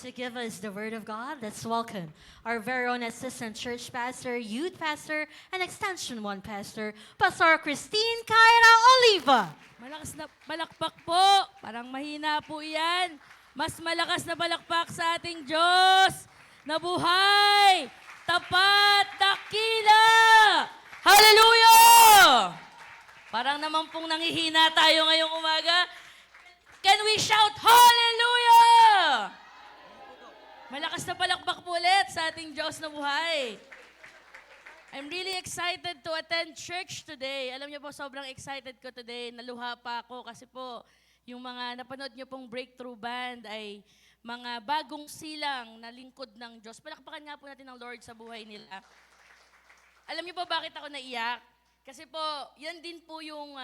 to give us the Word of God, let's welcome our very own Assistant Church Pastor, Youth Pastor, and Extension 1 Pastor, Pastor Christine Kyra Oliva. Malakas na palakpak po. Parang mahina po yan. Mas malakas na palakpak sa ating Diyos na buhay, tapat, dakila. Hallelujah! Parang naman pong nangihina tayo ngayong umaga. Can we shout hallelujah? Malakas na palakpak po ulit sa ating Diyos na buhay. I'm really excited to attend church today. Alam niyo po, sobrang excited ko today. Naluha pa ako kasi po, yung mga napanood niyo pong breakthrough band ay mga bagong silang na lingkod ng Diyos. Palakpakan nga po natin ng Lord sa buhay nila. Alam niyo po bakit ako naiyak? Kasi po, yan din po yung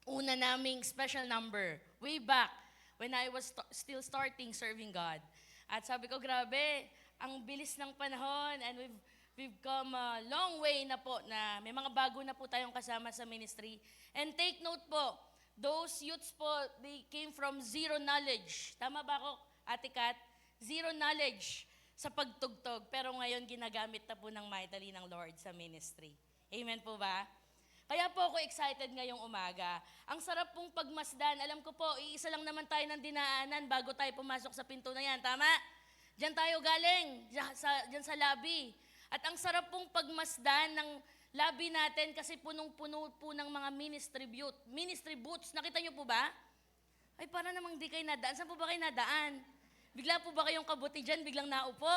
una naming special number way back when I was still starting serving God. At sabi ko, grabe, ang bilis ng panahon and we've come a long way na po na may mga bago na po tayong kasama sa ministry. And take note po, those youths po, they came from zero knowledge. Tama ba ako, Ate Kat? Zero knowledge sa pagtugtog. Pero ngayon, ginagamit na po ng mightily ng Lord sa ministry. Amen po ba? Kaya po ako excited ngayong umaga. Ang sarap pong pagmasdan. Alam ko po, iisa lang naman tayo ng dinaanan bago tayo pumasok sa pinto na yan. Tama? Diyan tayo galing, diyan sa lobby. At ang sarap pong pagmasdan ng lobby natin kasi punong-puno po ng mga ministry booths. Nakita niyo po ba? Ay, para namang di kayo nadaan. Saan po ba kayo nadaan? Bigla po ba kayong kabuti dyan, biglang naupo?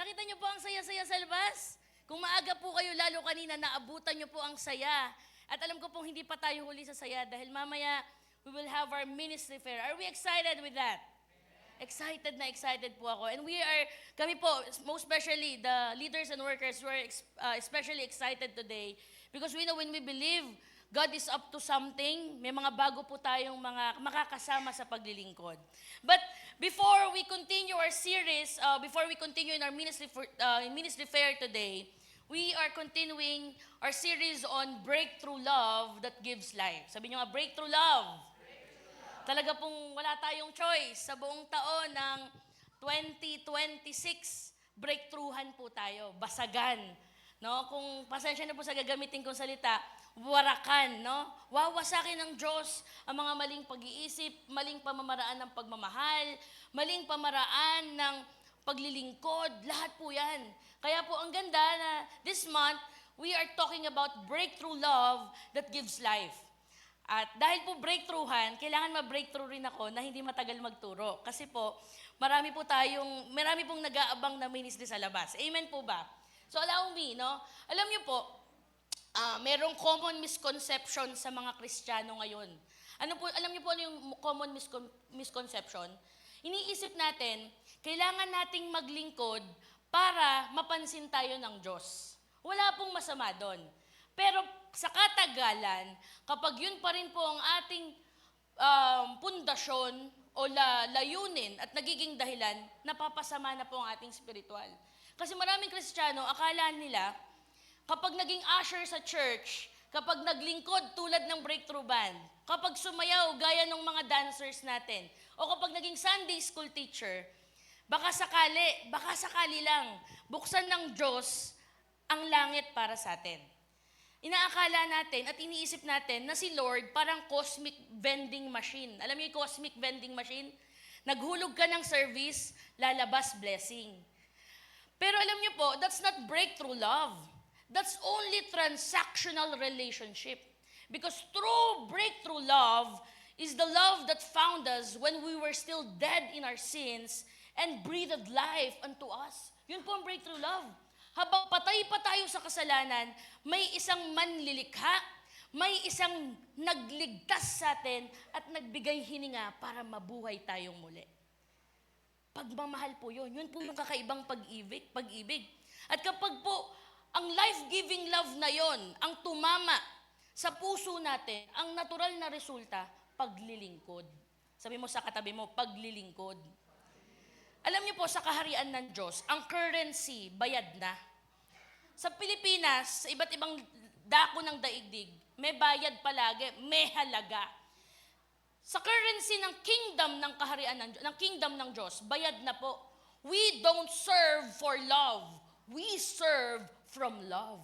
Nakita niyo po ang saya-saya sa labas? Kung maaga po kayo, lalo kanina, naabutan niyo po ang saya. At alam ko pong hindi pa tayo huli sa saya dahil mamaya we will have our ministry fair. Are we excited with that? Excited na excited po ako. And kami po, most especially the leaders and workers, we are especially excited today because we know when we believe God is up to something, may mga bago po tayong mga makakasama sa paglilingkod. But before we continue our series, before we continue in our ministry fair today, we are continuing our series on breakthrough love that gives life. Sabi niyo nga, breakthrough love. Talaga pong wala tayong choice. Sa buong taon ng 2026, breakthroughan po tayo, basagan. No? Kung pasensya na po sa gagamitin kong salita, warakan, no? Wawasakin ng Diyos ang mga maling pag-iisip, maling pamamaraan ng pagmamahal, maling pamaraan ng paglilingkod, lahat po yan. Kaya po ang ganda na this month, we are talking about breakthrough love that gives life. At dahil po breakthroughan, kailangan ma-breakthrough rin ako na hindi matagal magturo. Kasi po, marami pong nag-aabang na ministry sa labas. Amen po ba? So allow me, no? Alam niyo po, merong common misconception sa mga Kristiyano ngayon. Alam niyo po ano yung common misconception? Iniisip natin, kailangan nating maglingkod para mapansin tayo ng Diyos. Wala pong masama doon. Pero sa katagalan, kapag yun pa rin po ang ating pundasyon o layunin at nagiging dahilan, napapasama na po ang ating spiritual. Kasi maraming Kristiyano, akala nila, kapag naging usher sa church, kapag naglingkod tulad ng breakthrough band, kapag sumayaw gaya ng mga dancers natin, o kapag naging Sunday school teacher, baka sakali lang, buksan ng Diyos ang langit para sa atin. Inaakala natin at iniisip natin na si Lord parang cosmic vending machine. Alam niyo yung cosmic vending machine? Naghulog ka ng service, lalabas blessing. Pero alam niyo po, that's not breakthrough love. That's only transactional relationship. Because true breakthrough love is the love that found us when we were still dead in our sins and breathed life unto us. Yun po ang breakthrough love. Habang patay pa tayo sa kasalanan, may isang manlilikha, may isang nagligtas sa atin at nagbigay hininga para mabuhay tayong muli. Pagmamahal po yun. Yun po yung kakaibang pag-ibig. At kapag po ang life-giving love na yon ang tumama sa puso natin, ang natural na resulta, paglilingkod. Sabi mo sa katabi mo, paglilingkod. Alam niyo po, sa kaharian ng Diyos, ang currency, bayad na. Sa Pilipinas, sa iba't ibang dako ng daigdig, may bayad palagi, may halaga. Sa currency ng kingdom ng kaharian ng kingdom ng Diyos, bayad na po. We don't serve for love. We serve from love.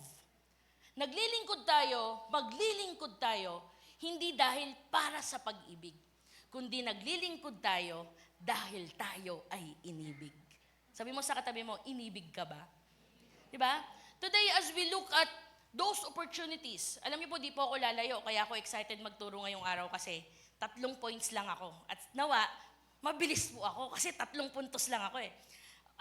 Naglilingkod tayo, maglilingkod tayo, hindi dahil para sa pag-ibig, kundi naglilingkod tayo dahil tayo ay inibig. Sabi mo sa katabi mo, inibig ka ba? Diba? Today, as we look at those opportunities, alam niyo po, di po ako lalayo, kaya ako excited magturo ngayong araw kasi 3 points lang ako. At nawa, mabilis po ako kasi 3 puntos lang ako eh.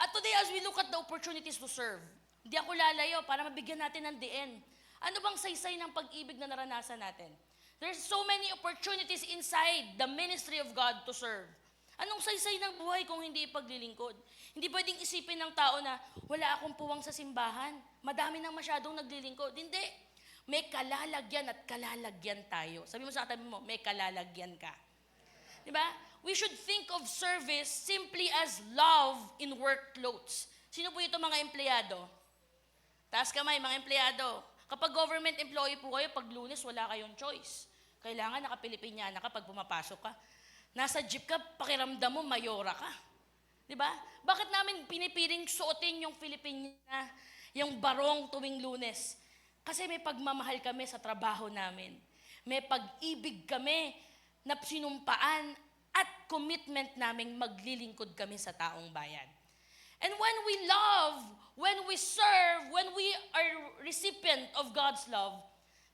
At today, as we look at the opportunities to serve, hindi ako lalayo para mabigyan natin ng diin. Ano bang saysay ng pag-ibig na naranasan natin? There's so many opportunities inside the ministry of God to serve. Anong saysay ng buhay kung hindi paglilingkod? Hindi pwedeng isipin ng tao na wala akong puwang sa simbahan. Madami nang masyadong naglilingkod. Hindi. May kalalagyan at kalalagyan tayo. Sabi mo sa katabi mo, may kalalagyan ka. Diba? We should think of service simply as love in work clothes. Sino po ito mga empleyado? Taas kamay, mga empleyado. Kapag government employee po kayo, pag Lunes, wala kayong choice. Kailangan naka-Pilipinyana ka pag pumapasok ka. Nasa jeep ka, pakiramdam mo, mayora ka. Diba? Bakit namin pinipiling suotin yung Filipina, yung barong tuwing Lunes? Kasi may pagmamahal kami sa trabaho namin. May pag-ibig kami na sinumpaan at commitment naming maglilingkod kami sa taong bayan. And when we love, when we serve, when we are recipient of God's love,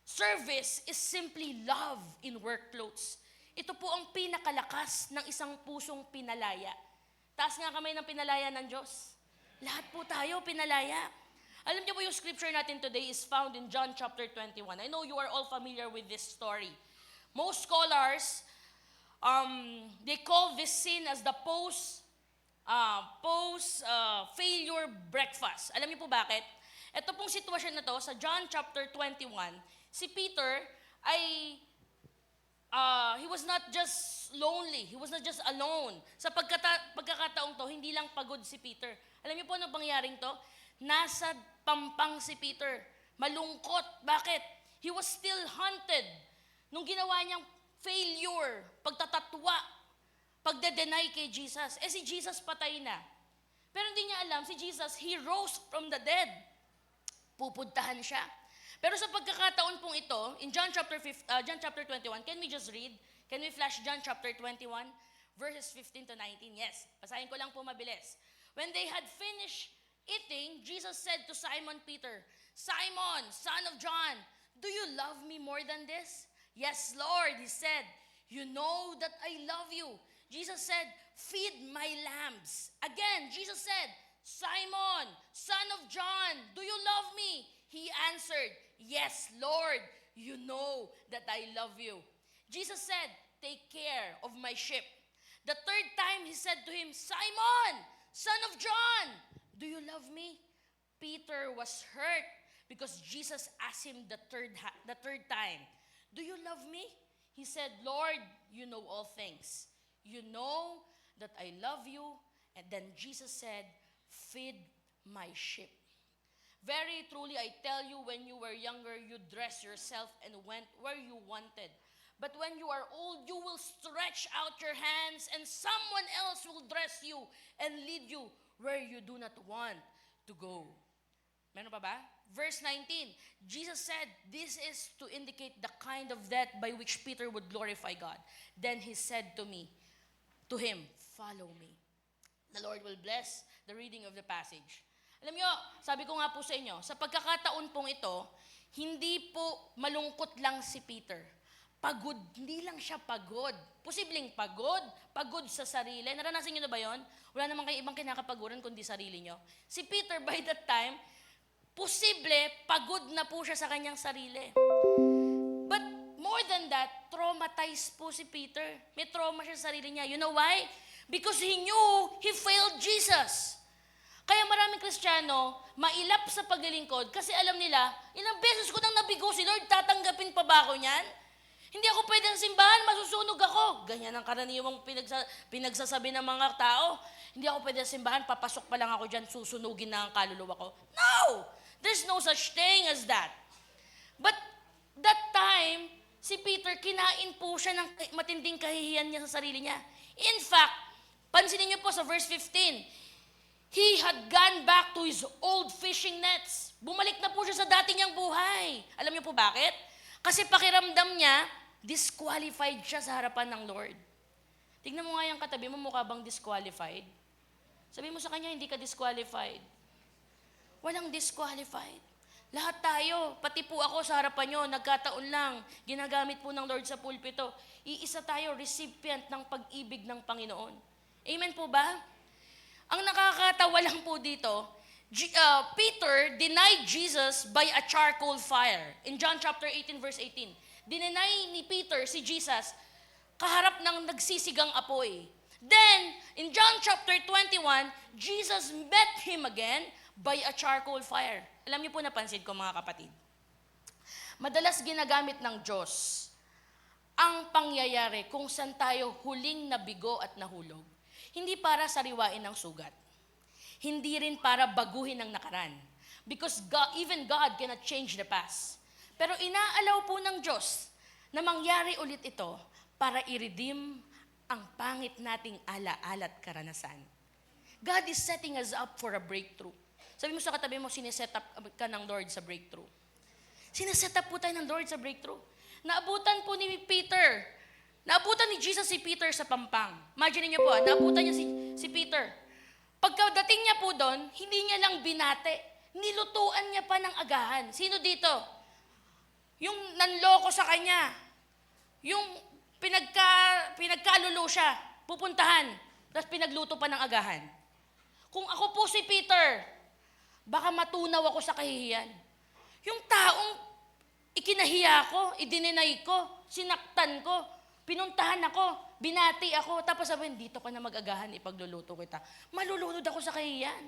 service is simply love in work clothes. Ito po ang pinakalakas ng isang pusong pinalaya. Taas nga kamay ng pinalaya ng Diyos. Lahat po tayo pinalaya. Alam niyo po yung scripture natin today is found in John chapter 21. I know you are all familiar with this story. Most scholars, they call this scene as the post-failure breakfast. Alam niyo po bakit? Ito pong sitwasyon na to, sa John chapter 21, si Peter ay, he was not just lonely, he was not just alone. Sa pagkakataong to, hindi lang pagod si Peter. Alam niyo po ano pangyaring to? Nasa pampang si Peter. Malungkot. Bakit? He was still haunted nung ginawa niyang failure, pagtatatwa, pagde-deny kay Jesus. Si Jesus patay na. Pero hindi niya alam, si Jesus, He rose from the dead. Pupuntahan siya. Pero sa pagkakataon pong ito, in John chapter 21, can we just read? Can we flash John chapter 21, verses 15 to 19? Yes, basahin ko lang po mabilis. When they had finished eating, Jesus said to Simon Peter, Simon, son of John, do you love me more than this? Yes, Lord, he said, you know that I love you. Jesus said, feed my lambs. Again, Jesus said, Simon, son of John, do you love me? He answered, yes, Lord, you know that I love you. Jesus said, take care of my sheep. The third time he said to him, Simon, son of John, do you love me? Peter was hurt because Jesus asked him the third time, do you love me? He said, Lord, you know all things. You know that I love you. And then Jesus said, feed my sheep. Very truly, I tell you, when you were younger, you dressed yourself and went where you wanted. But when you are old, you will stretch out your hands and someone else will dress you and lead you where you do not want to go. Meron pa ba? Verse 19, Jesus said, this is to indicate the kind of death by which Peter would glorify God. Then he said to him, follow me. The Lord will bless the reading of the passage. Alam nyo, sabi ko nga po sa inyo, sa pagkakataon pong ito, hindi po malungkot lang si Peter. Pagod, hindi lang siya pagod. Posibleng pagod sa sarili. Naranasan niyo na ba yon? Wala naman kayo ibang kinakapaguran kundi sarili niyo. Si Peter by that time, posible pagod na po siya sa kanyang sarili. But more than that, traumatized po si Peter. May trauma siya sa sarili niya. You know why? Because he knew he failed Jesus. Kaya maraming Kristiyano, mailap sa paglilingkod kasi alam nila, ilang beses ko nang nabigo si Lord, tatanggapin pa ba ako niyan? Hindi ako pwede sa simbahan, masusunog ako. Ganyan ang karaniwang pinagsasabi ng mga tao. Hindi ako pwede sa simbahan, papasok pa lang ako dyan, susunugin na ang kaluluwa ko. No! There's no such thing as that. But that time, Si Peter, kinain po siya ng matinding kahihiyan niya sa sarili niya. In fact, pansinin niyo po sa verse 15, he had gone back to his old fishing nets. Bumalik na po siya sa dati niyang buhay. Alam niyo po bakit? Kasi pakiramdam niya, disqualified siya sa harapan ng Lord. Tignan mo nga yung katabi mo, mukha bang disqualified? Sabi mo sa kanya, hindi ka disqualified. Walang disqualified. Lahat tayo, pati po ako sa harapan nyo, nagkataon lang, ginagamit po ng Lord sa pulpito. Iisa tayo, recipient ng pag-ibig ng Panginoon. Amen po ba? Ang nakakatawa lang po dito, Peter denied Jesus by a charcoal fire. In John chapter 18, verse 18. Dineny ni Peter si Jesus kaharap ng nagsisigang apoy. Then, in John chapter 21, Jesus met him again by a charcoal fire. Alam niyo po, napansin ko mga kapatid, madalas ginagamit ng Diyos ang pangyayari kung saan tayo huling nabigo at nahulog. Hindi para sariwain ng sugat. Hindi rin para baguhin ang nakaraan. Because even God cannot change the past. Pero inaalaw po ng Diyos na mangyari ulit ito para i-redeem ang pangit nating alaala at karanasan. God is setting us up for a breakthrough. Sabi mo sa katabi mo, sineset up ka ng Lord sa breakthrough. Sineset up po tayo ng Lord sa breakthrough. Naabutan po ni Peter. Naabutan ni Jesus si Peter sa pampang. Imagine niyo po, naabutan niya si Peter. Pagkadating niya po doon, hindi niya lang binate. Nilutuan niya pa ng agahan. Sino dito? Yung nanloko sa kanya. Yung pinagkalulo siya. Pupuntahan. Tapos pinagluto pa ng agahan. Kung ako po si Peter, baka matunaw ako sa kahihiyan. Yung taong ikinahiya ko, idininay ko, sinaktan ko, pinuntahan ako, binati ako, tapos sabihin, dito ka na mag-agahan, ipagluluto kita. Malulunod ako sa kahihiyan.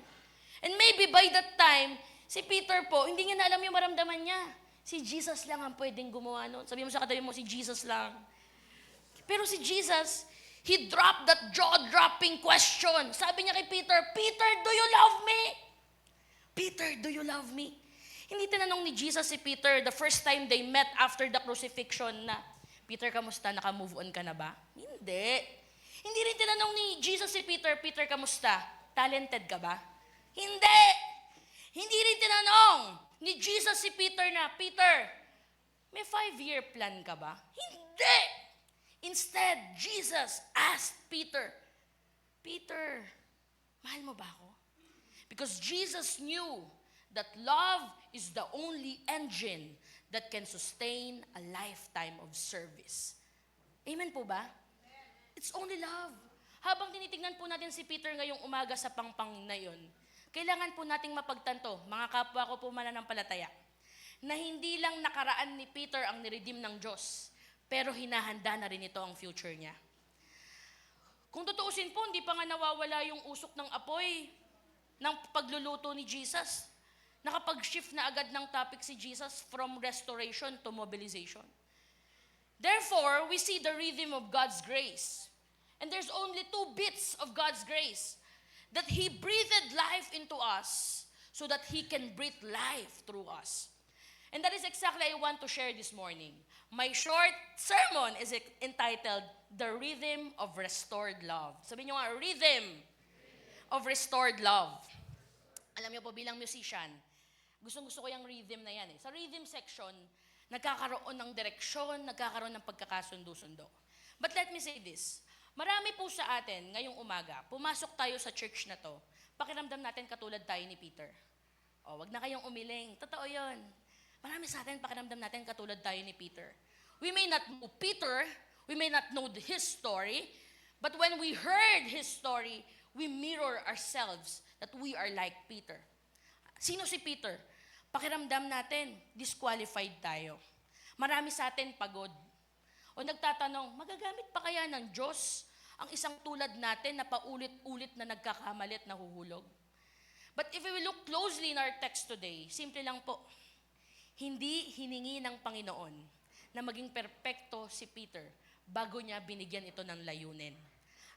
And maybe by that time, si Peter po, hindi niya na alam yung maramdaman niya. Si Jesus lang ang pwedeng gumawa nun. Sabi mo sa katabi mo, si Jesus lang. Pero si Jesus, he dropped that jaw-dropping question. Sabi niya kay Peter, Peter, do you love me? Peter, do you love me? Hindi tinanong ni Jesus si Peter the first time they met after the crucifixion na, Peter, kamusta? Naka-move on ka na ba? Hindi. Hindi rin tinanong ni Jesus si Peter, Peter, kamusta? Talented ka ba? Hindi. Hindi rin tinanong ni Jesus si Peter na, Peter, may 5-year plan ka ba? Hindi. Instead, Jesus asked Peter, Peter, mahal mo ba ako? Because Jesus knew that love is the only engine that can sustain a lifetime of service. Amen po ba? It's only love. Habang tinitingnan po natin si Peter ngayong umaga sa pangpang na yun, kailangan po nating mapagtanto, mga kapwa ko po mananampalataya, na hindi lang nakaraan ni Peter ang niredeem ng Diyos, pero hinahanda na rin ito ang future niya. Kung tutuusin po, hindi pa nga nawawala yung usok ng apoy ng pagluluto ni Jesus. Nakapag-shift na agad ng topic si Jesus from restoration to mobilization. Therefore, we see the rhythm of God's grace. And there's only 2 bits of God's grace. That He breathed life into us so that He can breathe life through us. And that is exactly what I want to share this morning. My short sermon is entitled, The Rhythm of Restored Love. Sabihin nyo nga, Rhythm of Restored Love. Alam niyo po, bilang musician, gustong-gusto ko yung rhythm na yan. Sa rhythm section, nagkakaroon ng direksyon, nagkakaroon ng pagkakasundo-sundo. But let me say this, marami po sa atin ngayong umaga, pumasok tayo sa church na to, pakiramdam natin katulad tayo ni Peter. O, wag na kayong umiling. Totoo yun. Marami sa atin, pakiramdam natin katulad tayo ni Peter. We may not know Peter, we may not know his story, but when we heard his story, we mirror ourselves that we are like Peter. Sino si Peter? Pakiramdam natin, disqualified tayo. Marami sa atin pagod. O nagtatanong, magagamit pa kaya ng Diyos ang isang tulad natin na paulit-ulit na nagkakamali at nahuhulog? But if we look closely in our text today, simple lang po, hindi hiningi ng Panginoon na maging perpekto si Peter bago niya binigyan ito ng layunin.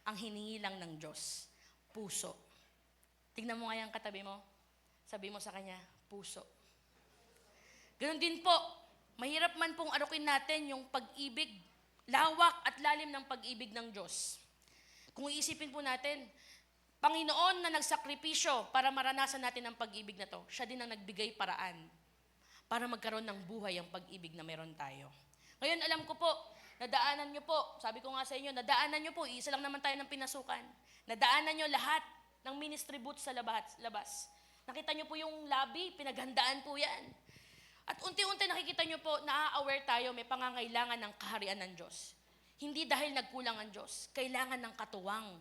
Ang hiningi lang ng Diyos, puso. Tingnan mo nga yung katabi mo. Sabi mo sa kanya, puso. Ganon din po, mahirap man pong arukin natin yung pag-ibig, lawak at lalim ng pag-ibig ng Diyos. Kung iisipin po natin, Panginoon na nagsakripisyo para maranasan natin ang pag-ibig na to, siya din ang nagbigay paraan para magkaroon ng buhay ang pag-ibig na meron tayo. Ngayon, alam ko po, nadaanan nyo po, sabi ko nga sa inyo, nadaanan nyo po, isa lang naman tayo ng pinasukan. Nadaanan nyo lahat ng ministry booth sa labas. Nakita nyo po yung lobby, pinaghandaan po yan. At unti-unti nakikita nyo po, na-aware tayo, may pangangailangan ng kaharian ng Diyos. Hindi dahil nagkulang ang Diyos, kailangan ng katuwang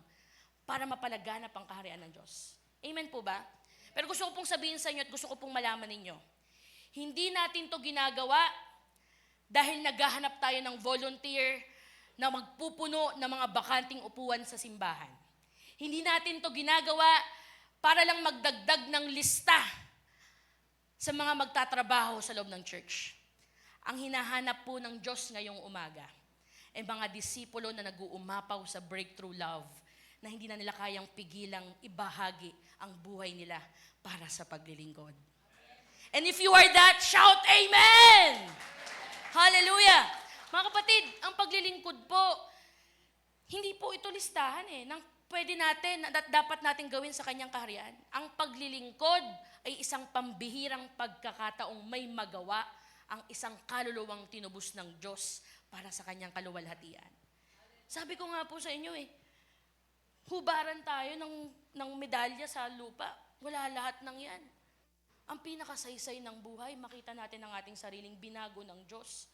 para mapalaganap ang kaharian ng Diyos. Amen po ba? Pero gusto ko pong sabihin sa inyo at gusto ko pong malaman ninyo, hindi natin to ginagawa dahil naghahanap tayo ng volunteer na magpupuno ng mga bakanting upuan sa simbahan. Hindi natin to ginagawa para lang magdagdag ng lista sa mga magtatrabaho sa loob ng church. Ang hinahanap po ng Diyos ngayong umaga ay mga disipulo na nag-uumapaw sa breakthrough love na hindi na nila kayang pigilang ibahagi ang buhay nila para sa paglilingkod. And if you are that, shout Amen! Hallelujah! Mga kapatid, ang paglilingkod po, hindi po ito listahan ng pwede natin, at dapat natin gawin sa kanyang kaharian. Ang paglilingkod ay isang pambihirang pagkakataong may magawa ang isang kaluluwang tinubos ng Diyos para sa kanyang kaluwalhatian. Sabi ko nga po sa inyo hubaran tayo ng medalya sa lupa. Wala lahat ng yan. Ang pinakasaysay ng buhay, makita natin ang ating sariling binago ng Diyos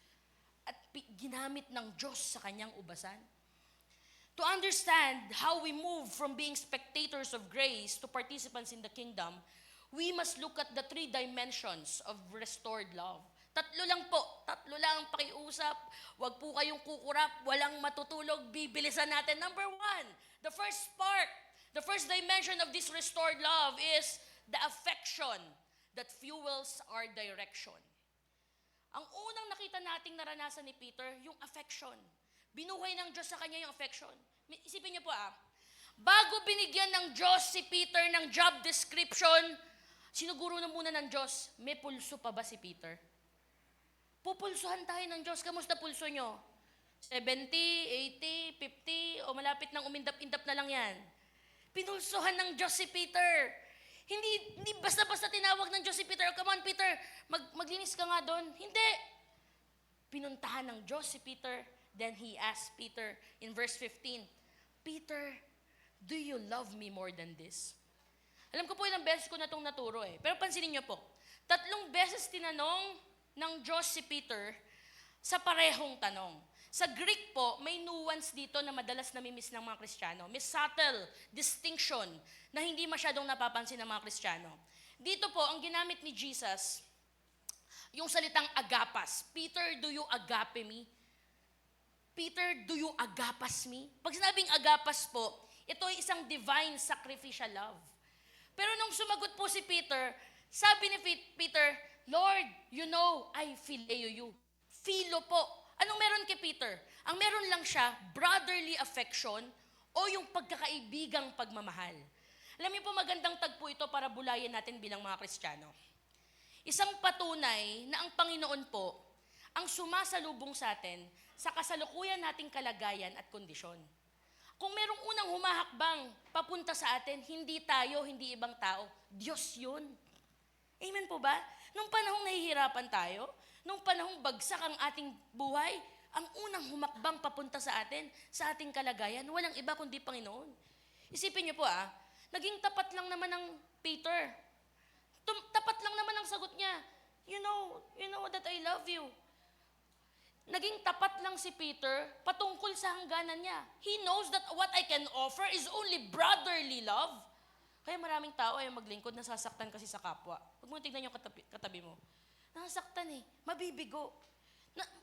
at ginamit ng Diyos sa kanyang ubasan. To understand how we move from being spectators of grace to participants in the kingdom, we must look at the 3 dimensions of restored love. Tatlo lang ang pakiusap. Huwag po kayong kukurap, walang matutulog, bibilisan natin. Number 1, the first dimension of this restored love is the affection that fuels our direction. Ang unang nakita nating naranasan ni Peter, yung affection. Binuhay ng Diyos sa kanya yung affection. Isipin niyo po bago binigyan ng Diyos si Peter ng job description, sinuguro na muna ng Diyos, may pulso pa ba si Peter? Pupulsuhan tayo ng Diyos. Kamusta pulso nyo? 70, 80, 50, o malapit nang umindap-indap na lang yan. Pinulsuhan ng Diyos si Peter. Hindi basta-basta tinawag ng Diyos si Peter. Come on, Peter, maglinis ka nga doon. Hindi. Pinuntahan ng Diyos si Peter. Then he asked Peter in verse 15, Peter, do you love me more than this? Alam ko po ilang beses ko na itong naturo Pero pansinin niyo po, 3 beses tinanong ng Diyos si Peter sa parehong tanong. Sa Greek po, may nuance dito na madalas namimiss ng mga Kristiyano. May subtle distinction na hindi masyadong napapansin ng mga Kristiyano. Dito po, ang ginamit ni Jesus, yung salitang agapas. Peter, do you agape me? Peter, do you agapas me? Pag sinabing agapas po, ito ay isang divine sacrificial love. Pero nung sumagot po si Peter, sabi ni Peter, Lord, you know, I phileo you. Philo po. Anong meron kay Peter? Ang meron lang siya, brotherly affection o yung pagkakaibigang pagmamahal. Alam niyo po, magandang tagpo ito para bulayan natin bilang mga Kristiyano. Isang patunay na ang Panginoon po ang sumasalubong sa atin sa kasalukuyan nating kalagayan at kondisyon. Kung merong unang humahakbang papunta sa atin, hindi tayo, hindi ibang tao, Diyos yun. Amen po ba? Nung panahong nahihirapan tayo, nung panahong bagsak ang ating buhay, ang unang humakbang papunta sa atin, sa ating kalagayan, walang iba kundi Panginoon. Isipin niyo po naging tapat lang naman ng Peter. Tapat lang naman ang sagot niya. You know that I love you. Naging tapat lang si Peter patungkol sa hangganan niya. He knows that what I can offer is only brotherly love. Kaya maraming tao ay maglingkod, nasasaktan kasi sa kapwa. Huwag mo tignan yung katabi mo. Nasasaktan mabibigo.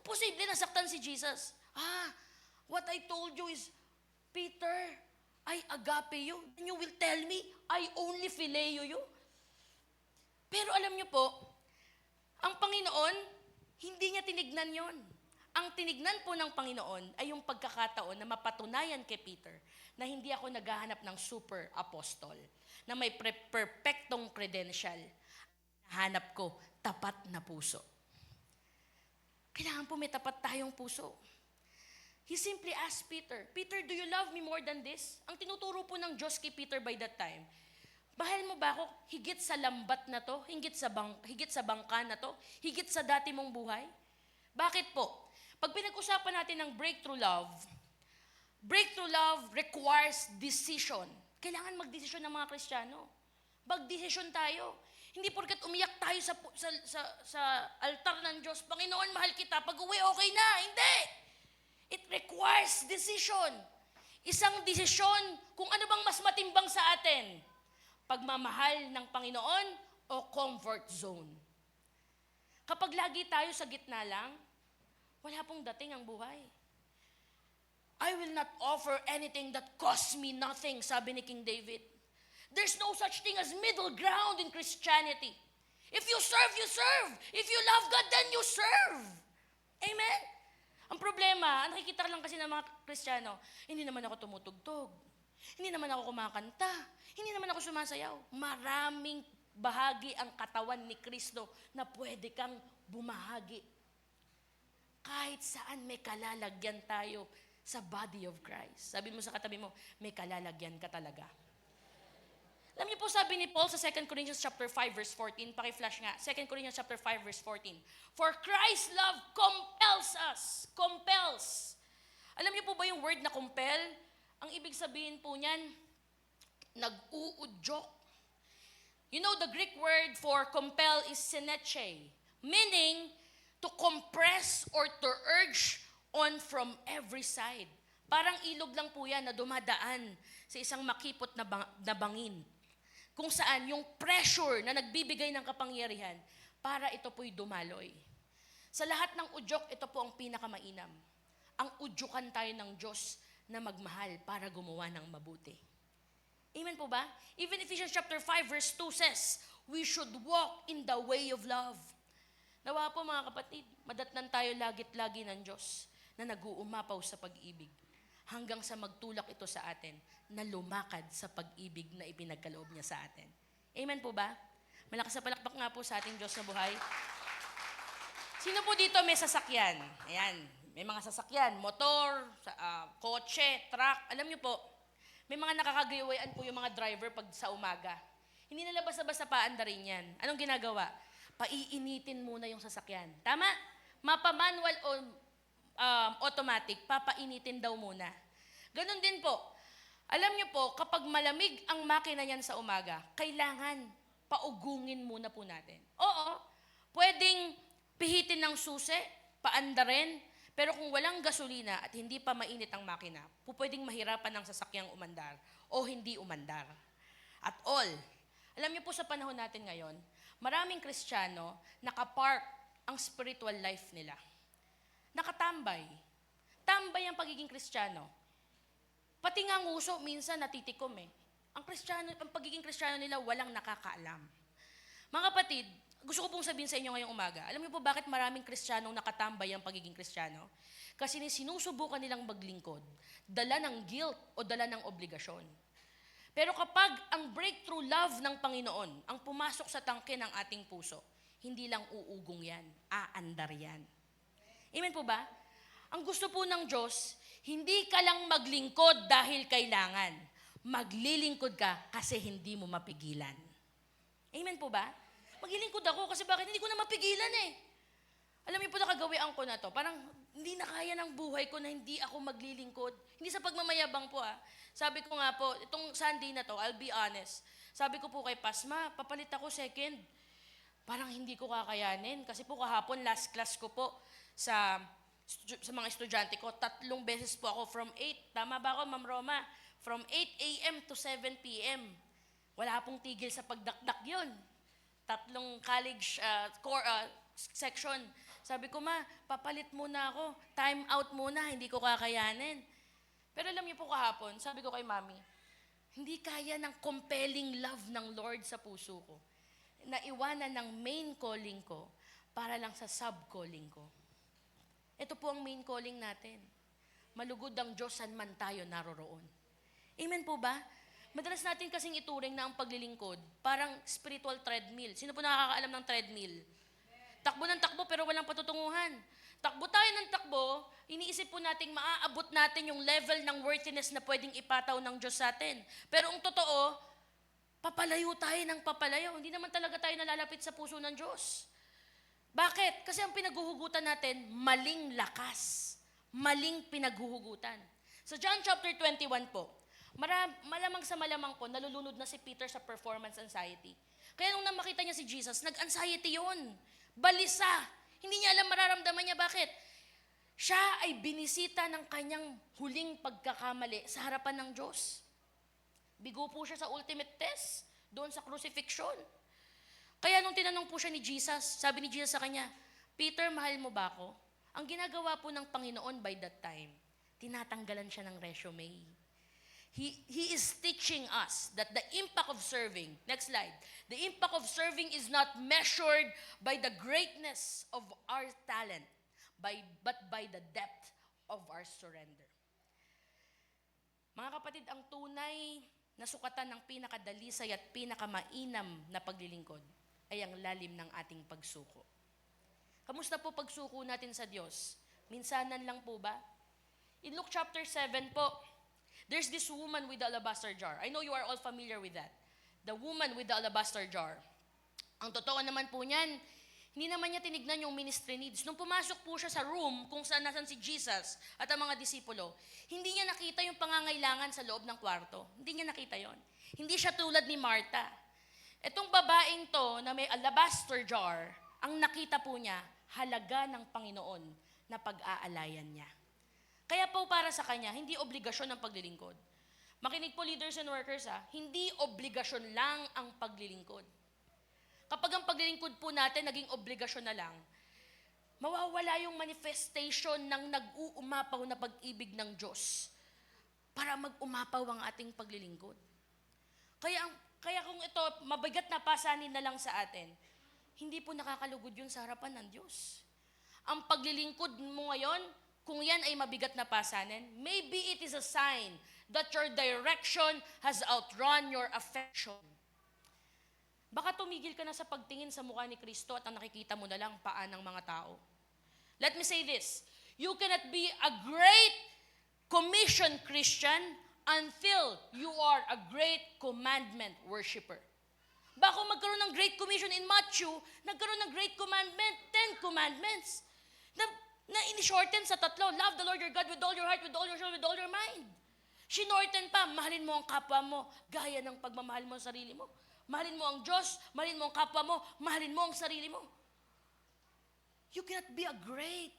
Posible nasaktan si Jesus. What I told you is, Peter, I agape you. And you will tell me, I only phileo you. Pero alam niyo po, ang Panginoon, hindi niya tinignan yon. Ang tinignan po ng Panginoon ay yung pagkakataon na mapatunayan kay Peter na hindi ako naghahanap ng super apostol, na may perpektong credential. Hanap ko tapat na puso. kailangan po may tapat tayong puso. He simply asked Peter, Peter, do you love me more than this? Ang tinuturo po ng Diyos kay Peter by that time, mahal mo ba ako higit sa lambat na to? Higit sa bangka na to? Higit sa dati mong buhay? Bakit po? Pag pinag-usapan natin ng breakthrough love requires decision. Kailangan magdesisyon ng mga Kristiyano. Magdesisyon tayo. Hindi porket umiyak tayo sa altar ng Diyos, Panginoon, mahal kita, pag-uwi, okay na. Hindi! It requires decision. Isang desisyon kung ano bang mas matimbang sa atin. Pagmamahal ng Panginoon o comfort zone. Kapag lagi tayo sa gitna lang, wala pong dating ang buhay. I will not offer anything that costs me nothing, sabi ni King David. There's no such thing as middle ground in Christianity. If you serve, you serve. If you love God, then you serve. Amen? Ang problema, nakikita lang kasi ng mga Kristiyano, hindi naman ako tumutugtog. Hindi naman ako kumakanta. Hindi naman ako sumasayaw. Maraming bahagi ang katawan ni Kristo na pwede kang bumahagi. Kahit saan may kalalagyan tayo sa body of Christ. Sabi mo sa katabi mo, may kalalagyan ka talaga. Alam niyo po sabi ni Paul sa 2 Corinthians chapter 5 verse 14, paki-flash nga, 2 Corinthians chapter 5 verse 14. For Christ's love compels us. Compels. Alam niyo po ba yung word na compel? Ang ibig sabihin po niyan, nag-uudyok. You know, the Greek word for compel is syneche, meaning to compress or to urge on from every side. Parang ilog lang po yan na dumadaan sa isang makipot na bangin. Kung saan yung pressure na nagbibigay ng kapangyarihan para ito po'y dumaloy. Sa lahat ng udyok, ito po ang pinakamainam. Ang udyukan tayo ng Diyos na magmahal para gumawa ng mabuti. Amen po ba? Even Ephesians chapter 5 verse 2 says, we should walk in the way of love. Nawa po mga kapatid, madatnan tayo lagit-lagi ng Diyos na nag-uumapaw sa pag-ibig hanggang sa magtulak ito sa atin na lumakad sa pag-ibig na ipinagkaloob niya sa atin. Amen po ba? Malakas na palakpak nga po sa ating Diyos na buhay. Sino po dito may sasakyan? Ayan, may mga sasakyan, motor, kotse, truck. Alam niyo po, may mga nakakagayawayan po yung mga driver pag sa umaga. Hindi nila basta-basta paandarin yan. Anong ginagawa? Paiinitin muna yung sasakyan. Tama? Mapa-manual o automatic, papainitin daw muna. Ganon din po. Alam niyo po, kapag malamig ang makina niyan sa umaga, kailangan paugungin muna po natin. Oo, pwedeng pihitin ng susi, paandarin, pero kung walang gasolina at hindi pa mainit ang makina, pwedeng mahirapan ng sasakyang umandar o hindi umandar. At all, alam niyo po sa panahon natin ngayon, maraming Kristiyano nakapark ang spiritual life nila. Nakatambay. Tambay ang pagiging Kristiyano. Pati nga nguso, minsan natitikom eh. Ang pagiging Kristiyano nila, walang nakakaalam. Mga kapatid, gusto ko pong sabihin sa inyo ngayong umaga, alam niyo po bakit maraming Kristiyanong nakatambay ang pagiging Kristiyano? Kasi sinusubukan nilang maglingkod, dala ng guilt o dala ng obligasyon. Pero kapag ang breakthrough love ng Panginoon ang pumasok sa tangke ng ating puso, hindi lang uugong yan, aandar yan. Amen po ba? Ang gusto po ng Diyos, hindi ka lang maglingkod dahil kailangan. Maglilingkod ka kasi hindi mo mapigilan. Amen po ba? Maglilingkod ako kasi bakit? Hindi ko na mapigilan eh. Alam niyo po, nakagawian ko na to. Parang hindi na kaya ng buhay ko na hindi ako maglilingkod. Hindi sa pagmamayabang po Sabi ko nga po, itong Sunday na to, I'll be honest. Sabi ko po kay Pasma, papalit ako second. Parang hindi ko kakayanin. Kasi po kahapon, last class ko po sa mga estudyante ko, 3 beses po ako from 8. Tama ba ako, Ma'am Roma? From 8 a.m. to 7 p.m. Wala pong tigil sa pagdakdak yun. 3 college section. Sabi ko, Ma, papalit muna ako. Time out muna, hindi ko kakayanin. Pero alam niyo po kahapon, sabi ko kay Mami, hindi kaya ng compelling love ng Lord sa puso ko na iwanan ng main calling ko para lang sa sub-calling ko. Ito po ang main calling natin. Malugod ang Diyos saan man tayo naroroon. Amen po ba? Madalas natin kasing ituring na ang paglilingkod, parang spiritual treadmill. Sino po nakakaalam ng treadmill? Takbo ng takbo pero walang patutunguhan. takbo tayo ng takbo, iniisip po nating maaabot natin yung level ng worthiness na pwedeng ipataw ng Diyos sa atin. Pero ang totoo, papalayo tayo ng papalayo. Hindi naman talaga tayo nalalapit sa puso ng Diyos. Bakit? Kasi ang pinaghuhugutan natin, maling lakas. Maling pinaghuhugutan. Sa John chapter 21 po, malamang sa malamang po, nalulunod na si Peter sa performance anxiety. Kaya nung makita niya si Jesus, nag-anxiety yun. Balisa. Hindi niya alam mararamdaman niya. Bakit? Siya ay binisita ng kanyang huling pagkakamali sa harapan ng Diyos. Bigo po siya sa ultimate test, doon sa crucifixion. Kaya nung tinanong po siya ni Jesus, sabi ni Jesus sa kanya, Peter, mahal mo ba ako? Ang ginagawa po ng Panginoon by that time, tinatanggalan siya ng resume. He is teaching us that the impact of serving, next slide, the impact of serving is not measured by the greatness of our talent, but by the depth of our surrender. Mga kapatid, ang tunay na sukatan ng pinakadalisay at pinakamainam na paglilingkod ay ang lalim ng ating pagsuko. Kamusta po pagsuko natin sa Diyos? Minsanan lang po ba? In Luke chapter 7 po, there's this woman with the alabaster jar. I know you are all familiar with that. The woman with the alabaster jar. Ang totoo naman po niyan, hindi naman niya tinignan yung ministry needs. Nung pumasok po siya sa room kung saan nasan si Jesus at ang mga disipulo, hindi niya nakita yung pangangailangan sa loob ng kwarto. Hindi niya nakita yon. Hindi siya tulad ni Martha. Itong babaeng to na may alabaster jar, ang nakita po niya, halaga ng Panginoon na pag-aalayan niya. Kaya po para sa kanya, hindi obligasyon ang paglilingkod. Makinig po leaders and workers hindi obligasyon lang ang paglilingkod. Kapag ang paglilingkod po natin naging obligasyon na lang, mawawala yung manifestation ng nag-uumapaw na pag-ibig ng Diyos para mag-umapaw ang ating paglilingkod. Kaya kung ito, mabigat na pasanin na lang sa atin, hindi po nakakalugod yun sa harapan ng Diyos. Ang paglilingkod mo ngayon, kung yan ay mabigat na pasanin, maybe it is a sign that your direction has outrun your affection. Baka tumigil ka na sa pagtingin sa mukha ni Kristo at ang nakikita mo na lang paan ng mga tao. Let me say this, you cannot be a great commission Christian until you are a great commandment worshiper. Baka magkaroon ng great commission in Matthew, nagkaroon ng great commandment, 10 commandments, na in-shorten sa tatlo, love the Lord your God with all your heart, with all your soul, with all your mind. Shinorten pa, mahalin mo ang kapwa mo, gaya ng pagmamahal mo sa sarili mo. Mahalin mo ang Diyos, mahalin mo ang kapwa mo, mahalin mo ang sarili mo. You cannot be a great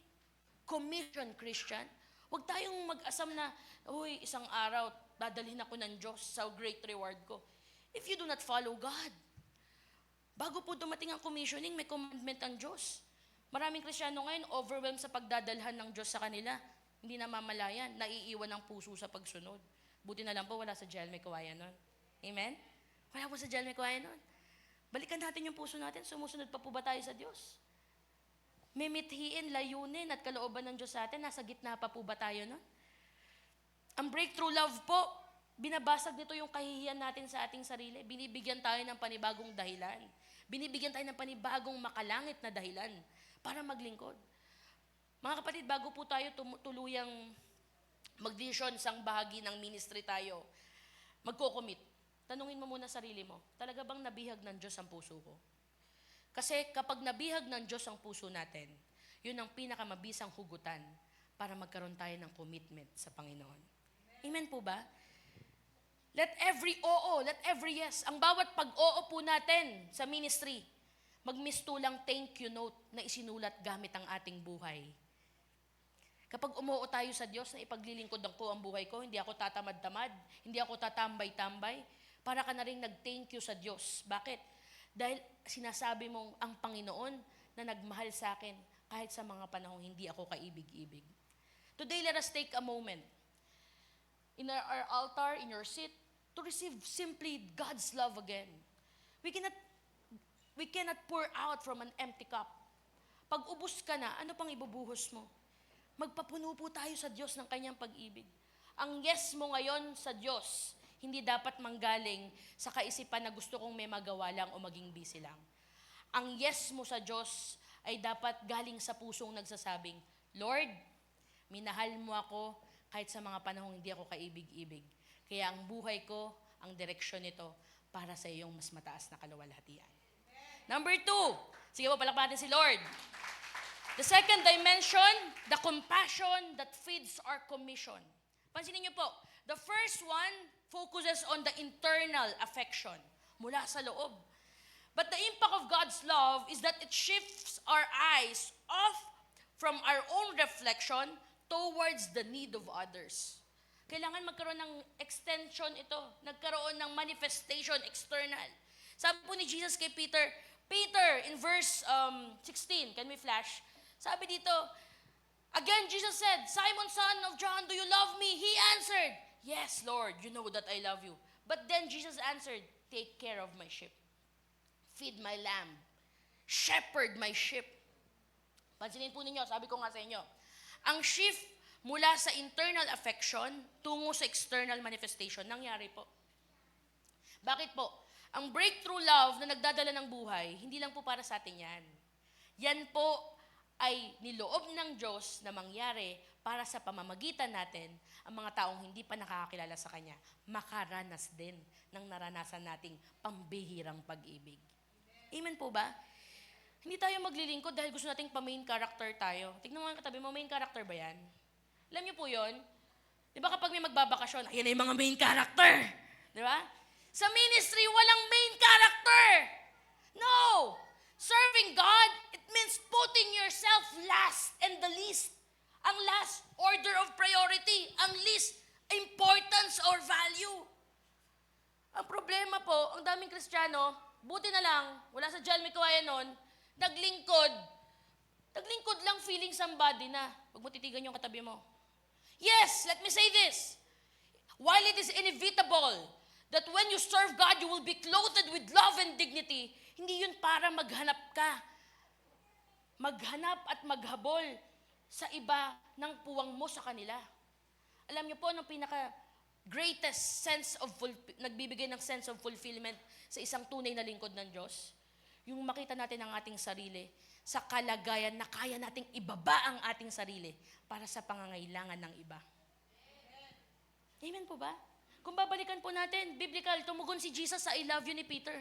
commission Christian. Huwag tayong mag-asam na, uy, isang araw, dadalhin ako ng Diyos sa great reward ko. If you do not follow God, bago po dumating ang commissioning, may commandment ang Diyos. Maraming Kristiyano ngayon, overwhelmed sa pagdadalhan ng Diyos sa kanila. Hindi na mamalayan, naiiwan ang puso sa pagsunod. Buti na lang po, wala sa jail, may kawayan nun. Amen? Wala po sa jail, may kawayan nun. Balikan natin yung puso natin, sumusunod pa po ba tayo sa Diyos? Mimithiin, layunin at kalooban ng Diyos sa atin, nasa gitna pa po ba tayo nun? Ang breakthrough love po, binabasag nito yung kahihiyan natin sa ating sarili. Binibigyan tayo ng panibagong dahilan. Binibigyan tayo ng panibagong makalangit na dahilan para maglingkod. Mga kapatid, bago po tayo tuluyang mag-vision sang bahagi ng ministry tayo, magko-commit. Tanungin mo muna sarili mo, talaga bang nabihag ng Diyos ang puso ko? Kasi kapag nabihag ng Diyos ang puso natin, yun ang pinakamabisang hugutan para magkaroon tayo ng commitment sa Panginoon. Amen po ba? Let every oo, let every yes, ang bawat pag-oo po natin sa ministry, magmistulang thank you note na isinulat gamit ang ating buhay. Kapag umuo tayo sa Diyos na ipaglilingkod ko ang buhay ko, hindi ako tatamad-tamad, hindi ako tatambay-tambay, para ka na rin nag-thank you sa Diyos. Bakit? Dahil sinasabi mong ang Panginoon na nagmahal sa akin kahit sa mga panahong hindi ako kaibig-ibig. Today, let us take a moment in our altar, in your seat, to receive simply God's love again. We cannot pour out from an empty cup. Pag ubos ka na, ano pang ibubuhos mo? Magpapuno po tayo sa Diyos ng kanyang pag-ibig. Ang yes mo ngayon sa Diyos, hindi dapat manggaling sa kaisipan na gusto kong may magawa lang o maging busy lang. Ang yes mo sa Diyos ay dapat galing sa pusong nagsasabing, Lord, minahal mo ako kahit sa mga panahong hindi ako kaibig-ibig. Kaya ang buhay ko, ang direksyon nito, para sa iyong mas mataas na kaluwalhatian. Number 2, sige po, palakpakan natin si Lord. The second dimension, the compassion that feeds our commission. Pansinin niyo po, the first one focuses on the internal affection, mula sa loob. But the impact of God's love is that it shifts our eyes off from our own reflection towards the need of others. Kailangan magkaroon ng extension ito, nagkaroon ng manifestation external. Sabi po ni Jesus kay Peter, in verse 16, can we flash? Sabi dito, again, Jesus said, Simon, son of John, do you love me? He answered, yes, Lord, you know that I love you. But then Jesus answered, take care of my sheep. Feed my lamb. Shepherd my sheep. Pansinin po ninyo, sabi ko nga sa inyo, ang shift mula sa internal affection tungo sa external manifestation, nangyari po. Bakit po? Ang breakthrough love na nagdadala ng buhay, hindi lang po para sa atin yan. Yan po ay niloob ng Diyos na mangyari para sa pamamagitan natin, ang mga taong hindi pa nakakakilala sa Kanya, makaranas din ng naranasan nating pambihirang pag-ibig. Amen po ba? Hindi tayo maglilingkod dahil gusto nating pa-main character tayo. Tignan mo ang katabi mo, main character ba yan? Alam niyo po yun? Di ba kapag may magbabakasyon, ayan na yung mga main character. Di ba? Sa ministry, walang main character. No! Serving God, it means putting yourself last and the least. Ang last order of priority, ang least importance or value. Ang problema po, ang daming Kristiyano, buti na lang, wala sa Jal Mikuaya nun, naglingkod lang feeling somebody na. Huwag mo titigan yung katabi mo. Yes, let me say this. While it is inevitable that when you serve God, you will be clothed with love and dignity, hindi yun para maghanap ka. Maghanap at maghabol sa iba ng puwang mo sa kanila. Alam niyo po, ng pinaka-greatest sense of nagbibigay ng sense of fulfillment sa isang tunay na lingkod ng Diyos, yung makita natin ang ating sarili sa kalagayan na kaya nating ibaba ang ating sarili para sa pangangailangan ng iba. Amen po ba? Kung babalikan po natin, biblical, tumugon si Jesus sa I love you ni Peter.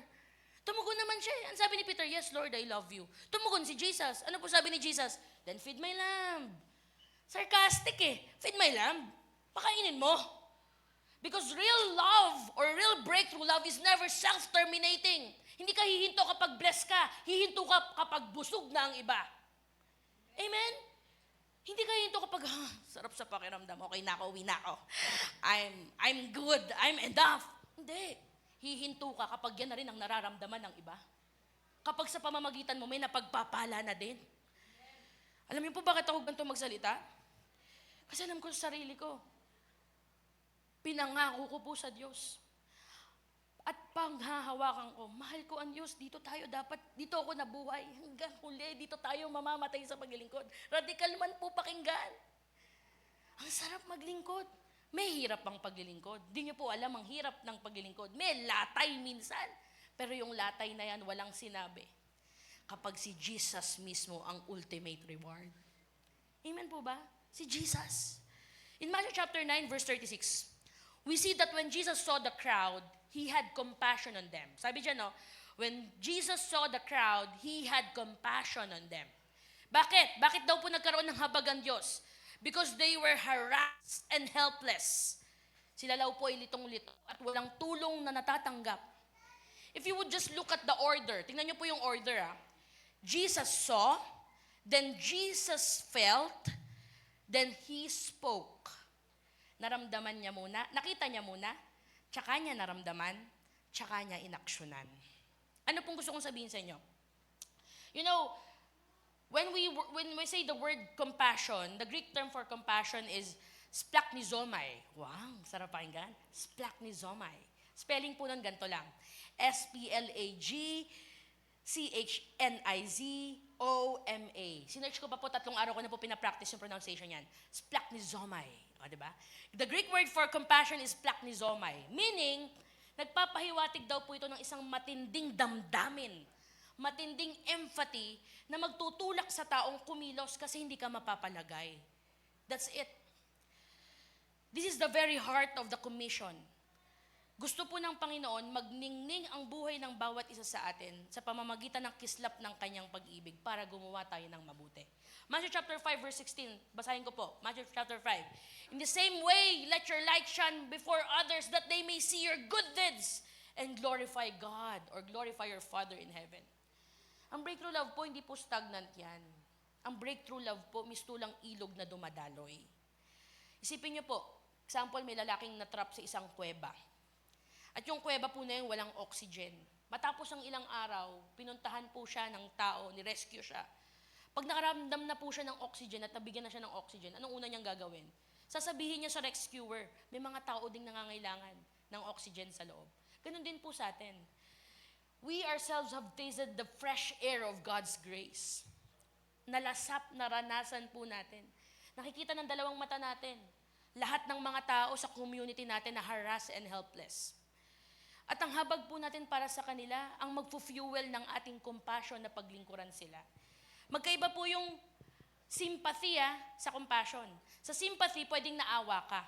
Tumugon naman siya. Ang sabi ni Peter, yes, Lord, I love you. Tumugon si Jesus. Ano po sabi ni Jesus? Then feed my lamb. Sarcastic eh. Feed my lamb. Pakainin mo. Because real love or real breakthrough love is never self-terminating. Hindi ka hihinto kapag bless ka. Hihinto ka kapag busog na ang iba. Amen? Hindi ka hihinto kapag, sarap sa pakiramdam. Okay na ako, uwi na ako. I'm good. I'm enough. Hindi. Hihinto ka kapag yan na rin ang nararamdaman ng iba. Kapag sa pamamagitan mo, may napagpapala na din. Alam niyo po bakit ako ganito magsalita? Kasi alam ko sa sarili ko. Pinangako ko po sa Diyos. At panghahawakan ko, mahal ko ang Diyos, dito ako nabuhay. Hanggang huli, dito tayo mamamatay sa paglilingkod. Radikal man po pakinggan. Ang sarap maglingkod. May hirap ang paglilingkod. Di niyo po alam ang hirap ng paglilingkod. May latay minsan. Pero yung latay na yan, walang sinabi. Kapag si Jesus mismo ang ultimate reward. Amen po ba? Si Jesus. In Matthew chapter 9, verse 36, we see that when Jesus saw the crowd, He had compassion on them. Sabi dyan, no? When Jesus saw the crowd, He had compassion on them. Bakit? Bakit daw po nagkaroon ng habag ang Diyos? Because they were harassed and helpless. Sila daw po ay litong-lito at walang tulong na natatanggap. If you would just look at the order, tingnan niyo po yung order. Jesus saw, then Jesus felt, then He spoke. Naramdaman niya muna, nakita niya muna, tsaka niya naramdaman, tsaka niya inaksyonan. Ano pong gusto kong sabihin sa inyo? You know, when we say the word compassion, the Greek term for compassion is splachnizomai. Wow, sarap pakinggan. Splachnizomai. Spelling po nun ganito lang. S-P-L-A-G-C-H-N-I-Z-O-M-A. Sinearch ko pa po, 3 araw ko na po pinapractice yung pronunciation yan. Splachnizomai. O, diba? The Greek word for compassion is splachnizomai. Meaning, nagpapahiwatig daw po ito ng isang matinding damdamin. matinding empathy na magtutulak sa taong kumilos kasi hindi ka mapapalagay. That's it. This is the very heart of the commission. Gusto po ng Panginoon magningning ang buhay ng bawat isa sa atin sa pamamagitan ng kislap ng kanyang pag-ibig para gumawa tayo ng mabuti. Matthew chapter 5 verse 16, basahin ko po. Matthew chapter 5. In the same way, let your light shine before others that they may see your good deeds and glorify God or glorify your Father in heaven. Ang breakthrough love po, hindi po stagnant yan. Ang breakthrough love po, mistulang ilog na dumadaloy. Isipin niyo po, example, may lalaking natrap sa isang kuweba. At yung kuweba po na yun, walang oxygen. Matapos ang ilang araw, pinuntahan po siya ng tao, ni-rescue siya. Pag nakaramdam na po siya ng oxygen at nabigyan na siya ng oxygen, anong una niyang gagawin? Sasabihin niya sa rescuer, may mga tao ding nangangailangan ng oxygen sa loob. Ganun din po sa atin. We ourselves have tasted the fresh air of God's grace. Nalasap, naranasan po natin. Nakikita ng dalawang mata natin. Lahat ng mga tao sa community natin na harass and helpless. At ang habag po natin para sa kanila, ang magfu-fuel ng ating compassion na paglingkuran sila. Magkaiba po yung sympathy sa compassion. Sa sympathy, pwedeng naawa ka.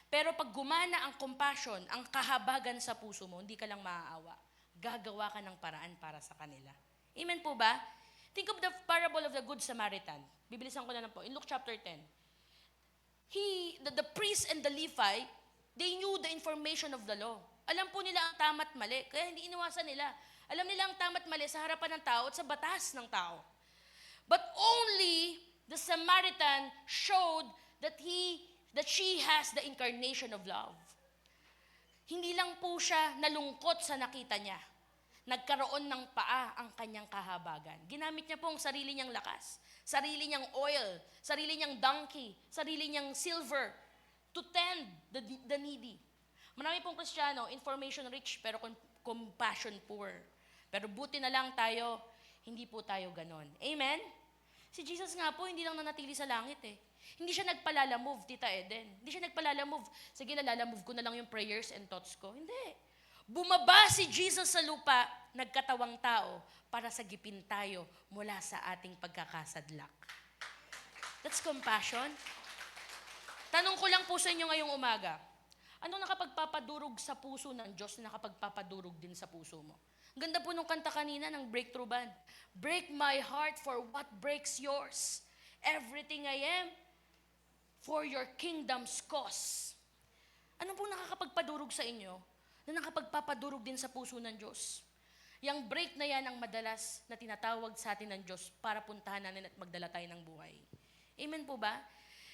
Pero pag gumana ang compassion, ang kahabagan sa puso mo, hindi ka lang maaawa. Gagawa ka ng paraan para sa kanila. Amen po ba? Think of the parable of the Good Samaritan. Bibilisan ko na lang po. In Luke chapter 10. The priest and the Levite, they knew the information of the law. Alam po nila ang tama at mali, kaya hindi iniwasan nila. Alam nila ang tama at mali sa harapan ng tao at sa batas ng tao. But only the Samaritan showed that she has the incarnation of love. Hindi lang po siya nalungkot sa nakita niya. Nagkaroon ng paa ang kanyang kahabagan. Ginamit niya po ang sarili niyang lakas, sarili niyang oil, sarili niyang donkey, sarili niyang silver to tend the needy. Marami pong Kristiyano, information rich, pero compassion poor. Pero buti na lang tayo, hindi po tayo ganon. Amen? Si Jesus nga po, hindi lang nanatili sa langit eh. Hindi siya nagpalalamove, Tita Eden. Hindi siya nagpalalamove. Sige, nalalamove ko na lang yung prayers and thoughts ko. Hindi. Bumaba si Jesus sa lupa, nagkatawang tao, para sagipin tayo mula sa ating pagkakasadlak. That's compassion. Tanong ko lang po sa inyo ngayong umaga. Ano nakapagpapadurog sa puso ng Diyos na nakapagpapadurog din sa puso mo? Ang ganda po nung kanta kanina ng Breakthrough Band. Break my heart for what breaks yours. Everything I am for your kingdom's cause. Ano po nakakapagpadurog sa inyo na nakapagpapadurog din sa puso ng Diyos? Yang break na yan ang madalas na tinatawag sa atin ng Diyos para puntahan natin at magdala tayo ng buhay. Amen po ba?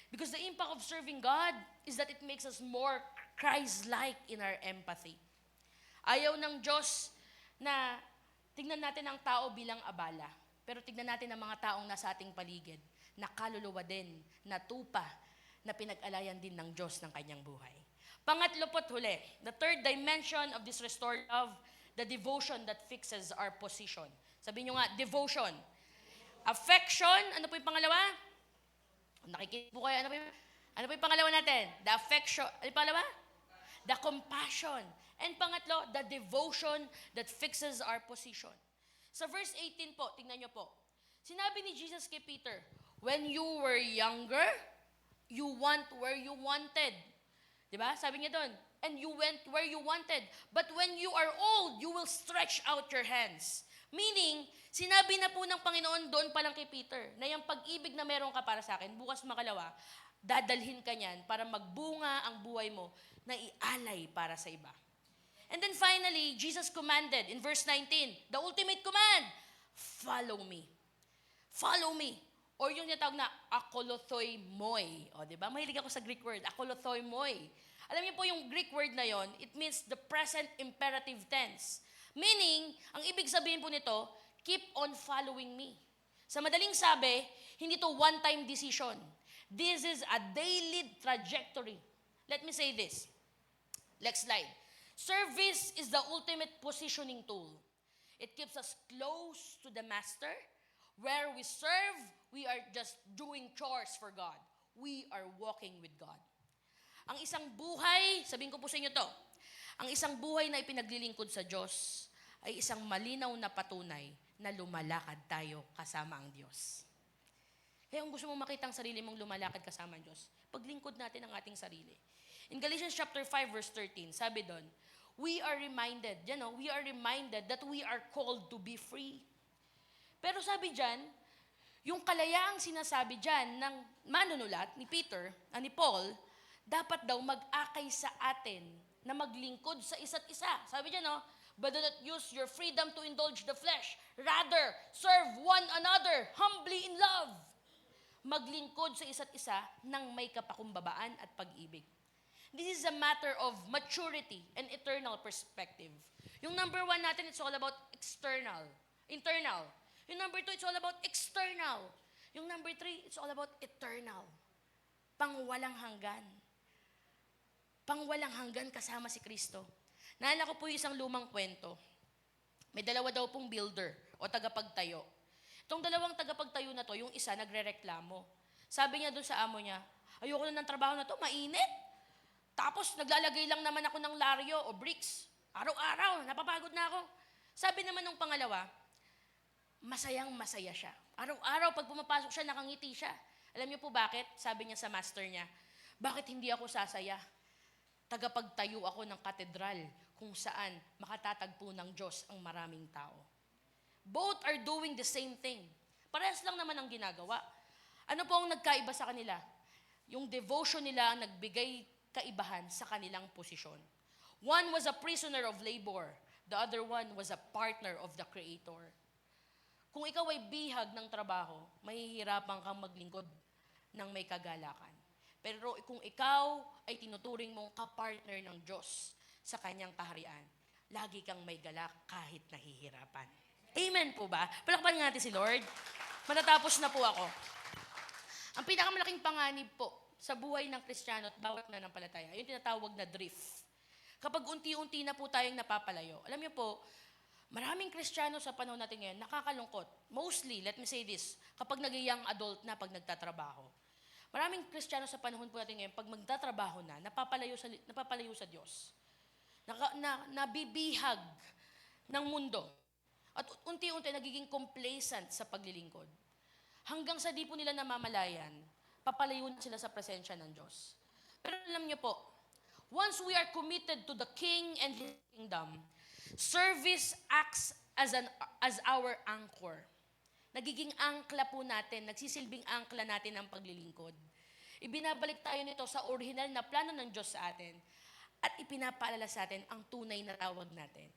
Because the impact of serving God is that it makes us more Christ-like in our empathy. Ayaw ng Diyos na tignan natin ang tao bilang abala, pero tignan natin ang mga taong nasa ating paligid, na kaluluwa din, na tupa, na pinag-alayan din ng Diyos ng kanyang buhay. Pangatlo po't huli, the third dimension of this restored love, the devotion that fixes our position. Sabihin nyo nga, devotion. Affection, ano po yung pangalawa? Nakikita po kayo, ano po yung pangalawa natin? The affection, ano yung pangalawa? The compassion. And pangatlo, the devotion that fixes our position. Sa verse 18 po, tingnan nyo po. Sinabi ni Jesus kay Peter, when you were younger, you went where you wanted. Diba? Sabi niya doon, and you went where you wanted. But when you are old, you will stretch out your hands. Meaning, sinabi na po ng Panginoon doon pa lang kay Peter, na yung pag-ibig na meron ka para sa akin, bukas makalawa, dadalhin ka niyan para magbunga ang buhay mo na ialay para sa iba. And then finally, Jesus commanded in verse 19, the ultimate command, follow me. Follow me. Or yung tinatawag na akolothoi moi. O, diba? Mahilig ako sa Greek word, akolothoi moi. Alam niyo po yung Greek word na yon, it means the present imperative tense. Meaning, ang ibig sabihin po nito, keep on following me. Sa madaling sabi, hindi to one-time decision. This is a daily trajectory. Let me say this. Next slide. Service is the ultimate positioning tool. It keeps us close to the Master. Where we serve, we are just doing chores for God. We are walking with God. Ang isang buhay, sabihin ko po sa inyo to, ang isang buhay na ipinaglilingkod sa Diyos ay isang malinaw na patunay na lumalakad tayo kasama ang Diyos. Kaya kung gusto mong makita ang sarili mong lumalakad kasama ang Diyos, paglingkod natin ang ating sarili. In Galatians chapter 5 verse 13, sabi doon, we are reminded that we are called to be free. Pero sabi dyan, yung kalayaang sinasabi dyan ng manunulat ni Peter, ni Paul, dapat daw mag-akay sa atin na maglingkod sa isa't isa. Sabi dyan, but do not use your freedom to indulge the flesh. Rather, serve one another humbly in love. Maglingkod sa isa't isa ng may kapakumbabaan at pag-ibig. This is a matter of maturity and eternal perspective. Yung number 1 natin, it's all about internal. Yung number 2, it's all about external. Yung number 3, it's all about eternal. Pangwalang hanggan. Pangwalang hanggan kasama si Kristo. Naalala ko po yung isang lumang kwento. May dalawa daw pong builder o tagapagtayo. Itong dalawang tagapagtayo na to, yung isa nagrereklamo. Sabi niya doon sa amo niya, ayoko na ng trabaho na to, mainit. Tapos naglalagay lang naman ako ng laryo o bricks. Araw-araw, napapagod na ako. Sabi naman nung pangalawa, masayang-masaya siya. Araw-araw, pag pumapasok siya, nakangiti siya. Alam niyo po bakit? Sabi niya sa master niya, bakit hindi ako sasaya? Tagapagtayo ako ng katedral kung saan makatatagpo ng Diyos ang maraming tao. Both are doing the same thing. Parehas lang naman ang ginagawa. Ano po ang nagkaiba sa kanila? Yung devotion nila ang nagbigay kaibahan sa kanilang posisyon. One was a prisoner of labor. The other one was a partner of the Creator. Kung ikaw ay bihag ng trabaho, mahihirapan kang maglingkod ng may kagalakan. Pero kung ikaw ay tinuturing mong kapartner ng Diyos sa kanyang kaharian, lagi kang may galak kahit nahihirapan. Amen po ba? Palakpan nga natin si Lord. Matatapos na po ako. Ang pinakamalaking panganib po sa buhay ng Kristiyano at bawat nananampalataya, yung tinatawag na drift. Kapag unti-unti na po tayong napapalayo, alam niyo po, maraming Kristiyano sa panahon natin ngayon, nakakalungkot. Mostly, let me say this, kapag nag-young adult na pag nagtatrabaho. Maraming Kristiyano sa panahon po natin ngayon, pag magtatrabaho na, napapalayo sa Diyos. Nabibihag ng mundo. At unti-unti nagiging complacent sa paglilingkod. Hanggang sa di po nila namamalayan, papalayo na sila sa presensya ng Diyos. Pero alam niyo po, once we are committed to the King and His kingdom, service acts as our anchor. Nagiging angkla po natin, nagsisilbing angkla natin ang paglilingkod. Ibinabalik tayo nito sa original na plano ng Diyos sa atin at ipinapaalala sa atin ang tunay na tawag natin.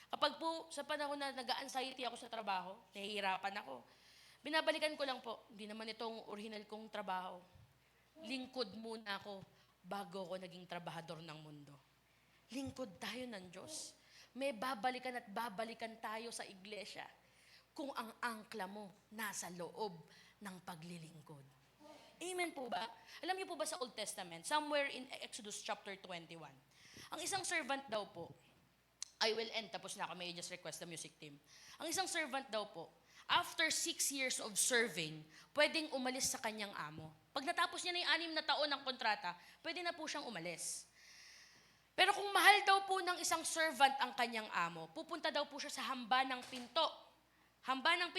Kapag po sa panahon na nag-anxiety ako sa trabaho, nahihirapan ako, binabalikan ko lang po, hindi naman itong original kong trabaho. Lingkod muna ako bago ako naging trabahador ng mundo. Lingkod tayo ng Diyos. May babalikan at babalikan tayo sa iglesia kung ang angkla mo nasa loob ng paglilingkod. Amen po ba? Alam niyo po ba sa Old Testament, somewhere in Exodus chapter 21, ang isang servant daw po, I will end, tapos na ako, may just request the music team. Ang isang servant daw po, after 6 years of serving, pwedeng umalis sa kanyang amo. Pag natapos niya na yung 6 na taon ng kontrata, pwede na po siyang umalis. Pero kung mahal daw po ng isang servant ang kanyang amo, pupunta daw po siya sa hamba ng pinto. Hamba ng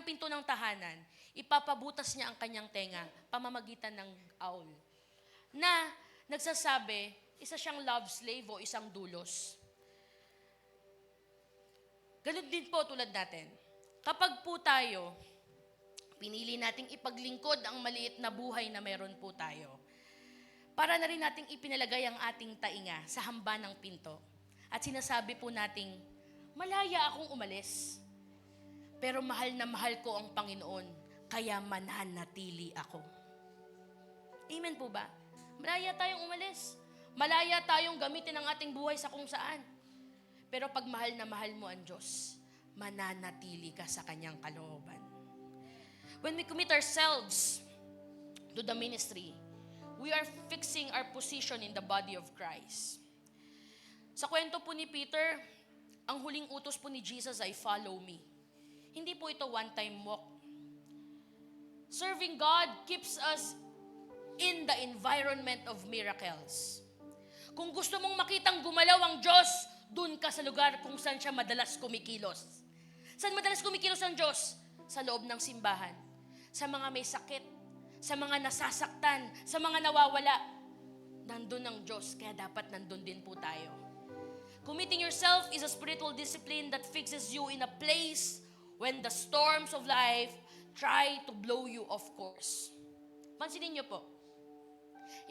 pinto ng tahanan, ipapabutas niya ang kanyang tenga, pamamagitan ng awl. Na nagsasabi, isa siyang love slave o isang dulos. Ganun din po tulad natin. Kapag po tayo, pinili nating ipaglingkod ang maliit na buhay na meron po tayo, para na rin nating ipinalagay ang ating tainga sa hamba ng pinto. At sinasabi po nating, malaya akong umalis. Pero mahal na mahal ko ang Panginoon, kaya mananatili ako. Amen po ba? Malaya tayong umalis. Malaya tayong gamitin ang ating buhay sa kung saan. Pero pag mahal na mahal mo ang Diyos, mananatili ka sa kanyang kalooban. When we commit ourselves to the ministry, we are fixing our position in the body of Christ. Sa kwento po ni Peter, ang huling utos po ni Jesus ay follow me. Hindi po ito one-time walk. Serving God keeps us in the environment of miracles. Kung gusto mong makitang gumalaw ang Diyos, dun ka sa lugar kung saan siya madalas kumikilos. Saan madalas kumikilos ang Diyos? Sa loob ng simbahan. Sa mga may sakit, sa mga nasasaktan, sa mga nawawala. Nandun ang Diyos, kaya dapat nandun din po tayo. Committing yourself is a spiritual discipline that fixes you in a place when the storms of life try to blow you off course. Pansinin niyo po,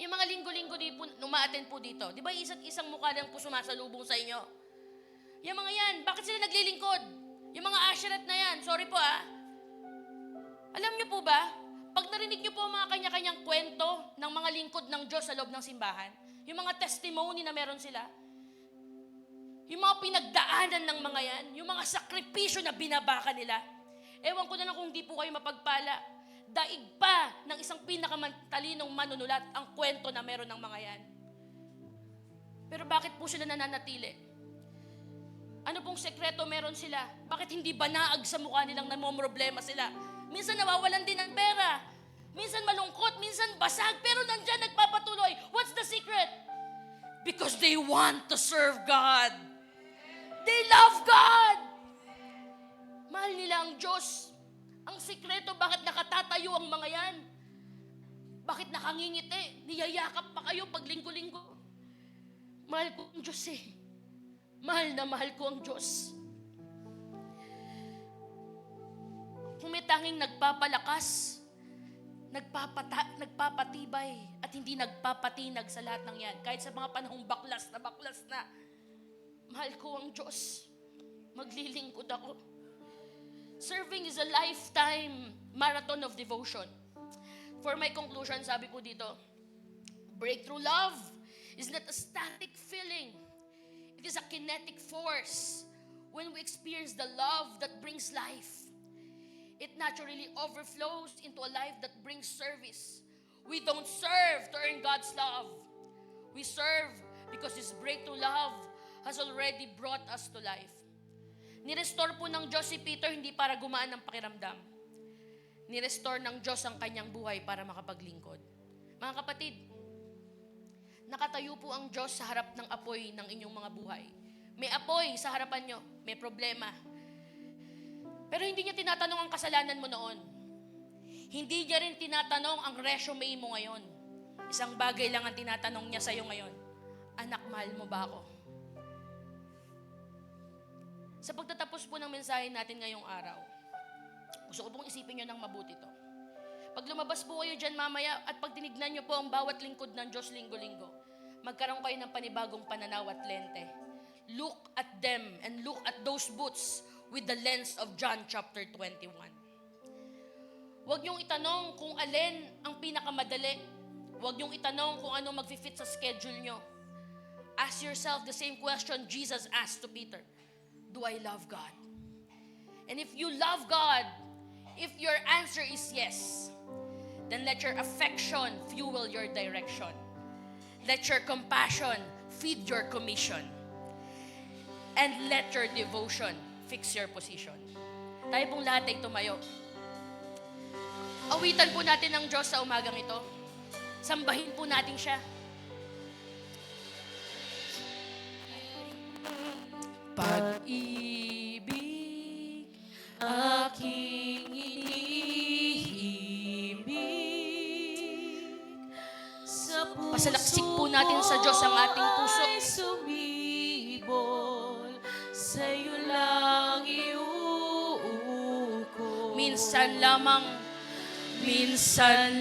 yung mga linggo-linggo di po, numa-attend po dito, di ba isa't isang mukha lang po sumasalubong sa inyo? Yung mga yan, bakit sila naglilingkod? Yung mga asherat na yan, sorry po alam niyo po ba, pag narinig niyo po ang mga kanya-kanyang kwento ng mga lingkod ng Diyos sa loob ng simbahan, yung mga testimony na meron sila, yung mga pinagdaanan ng mga yan, yung mga sakripisyo na binabaka nila, ewan ko na lang kung di po kayo mapagpala, daig pa ng isang pinakamatalinong manunulat ang kwento na meron ng mga yan. Pero bakit po sila nananatili? Ano pong sekreto meron sila? Bakit hindi banaag sa mukha nilang namomroblema sila? Minsan nawawalan din ng pera. Minsan malungkot, minsan basag, pero nandyan nagpapatuloy. What's the secret? Because they want to serve God. They love God. Mahal nila ang Diyos. Ang sikreto, bakit nakatatayo ang mga yan? Bakit nakangingiti? Niyayakap pa kayo pag linggo-linggo. Mahal ko ang Diyos Mahal na mahal ko ang Diyos. Kung may tanging nagpapalakas, nagpapatibay, at hindi nagpapatinag sa lahat ng yan, kahit sa mga panahong baklas na, mahal ko ang Diyos. Maglilingkod ako. Serving is a lifetime marathon of devotion. For my conclusion, sabi po dito, breakthrough love is not a static feeling. It is a kinetic force. When we experience the love that brings life, it naturally overflows into a life that brings service. We don't serve to earn God's love. We serve because His breakthrough love has already brought us to life. Nirestore po ng Diyos si Peter hindi para gumaan ng pakiramdam. Nirestore ng Diyos ang kanyang buhay para makapaglingkod. Mga kapatid, nakatayo po ang Diyos sa harap ng apoy ng inyong mga buhay. May apoy sa harapan nyo, may problema. Pero hindi niya tinatanong ang kasalanan mo noon. Hindi niya rin tinatanong ang resume mo ngayon. Isang bagay lang ang tinatanong niya sa'yo ngayon. Anak, mahal mo ba ako? Sa pagtatapos po ng mensahe natin ngayong araw, gusto ko pong isipin nyo ng mabuti to. Pag lumabas po kayo dyan mamaya at pag tinignan nyo po ang bawat lingkod ng Diyos linggo-linggo, magkaroon kayo ng panibagong pananaw at lente. Look at them and look at those boots with the lens of John chapter 21. Huwag niyong itanong kung alin ang pinakamadali. Huwag niyong itanong kung anong mag-fit sa schedule niyo. Ask yourself the same question Jesus asked to Peter. Do I love God? And if you love God, if your answer is yes, then let your affection fuel your direction. Let your compassion feed your commission. And let your devotion fix your position. Tayo pong lahat ay tumayo. Awitan po natin ang Diyos sa umagang ito. Sambahin po natin siya. Pag-ibig, aking iniibig. Pasalaksik po natin sa Diyos ang ating puso. Sumibol, sa'yo lang iuuko. Minsan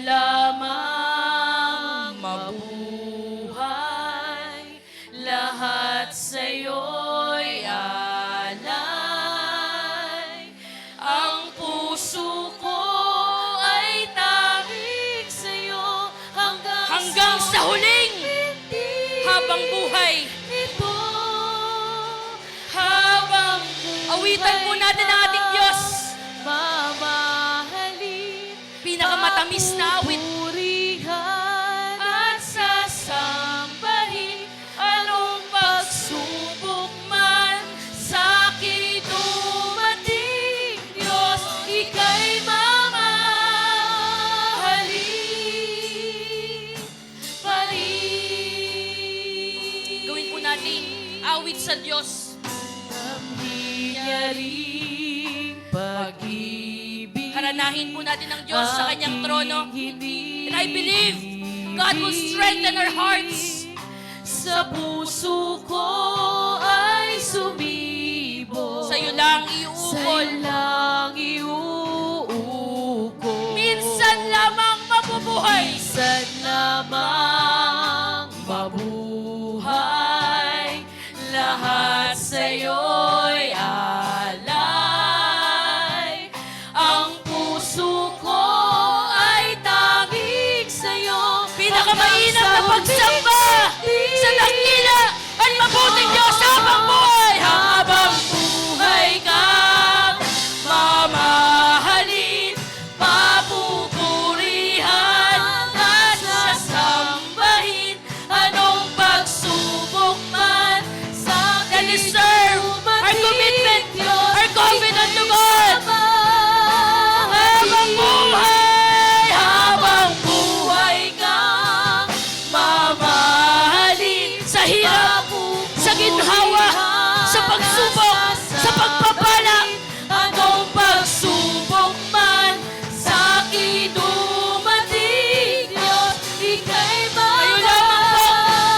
lamang mabuhay, lahat sa'yo'y alay. Ang puso ko ay tanging sa'yo hanggang sa huling habang buhay. Ito, habang awitan po natin ang ating Diyos. Mamahalin, pinakamatamis na awit. At sasambahin, anong pagsubok man sa'kin dumating. Diyos, ika'y mamahalin pa rin. Gawin po natin awit sa sa Diyos. Hingyaring pag-ibig. Haranahin po natin ang Diyos sa kanyang trono. And I believe God will strengthen our hearts. Sa puso ko ay sumibo. Sa'yo lang Sa'yo iuukol. lang iuukol. Minsan lamang mabubuhay. Minsan lamang mabuhay. Lahat sa'yo'y alay. Ang puso ko ay tanging sa'yo. Pinakamainam na pagsamba sa dakila at mabuting Diyos habang buhay. Habang buhay kang mamahalin, papupurihan at sasambahin. Anong pagsubok man sa That deserve our commitment, our confidence to God. Habang buhay, habang buhay kang mamahalin, Sa hirap, sa ginhawa, sa pagsubok, sa pagpapala. anong pagsubok man sa akin dumating, Diyos, ika'y mamahalin.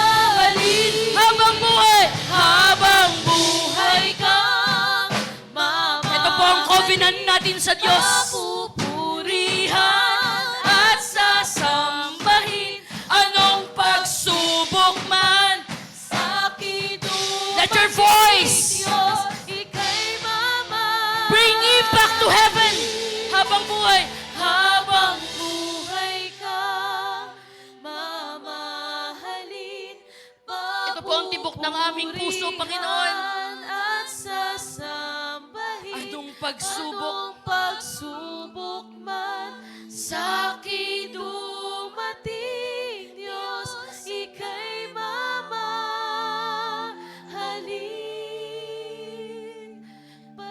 Habang buhay. Habang buhay kang mamahalin. Ito po ang covenant natin sa Diyos. Papupurihan at sasambahin. Anong pagsubok man sa akin dumating, Let your voice Diyos, ika'y mamahalin. bring impact to heaven. Habang buhay. Habang buhay kang mamahalin. Ito po ang tibok ng aming puso, Panginoon. At sasambahin. Anong pagsubok? Anong pagsubok man sa akin dumating, Diyos, ika'y mamahalin pa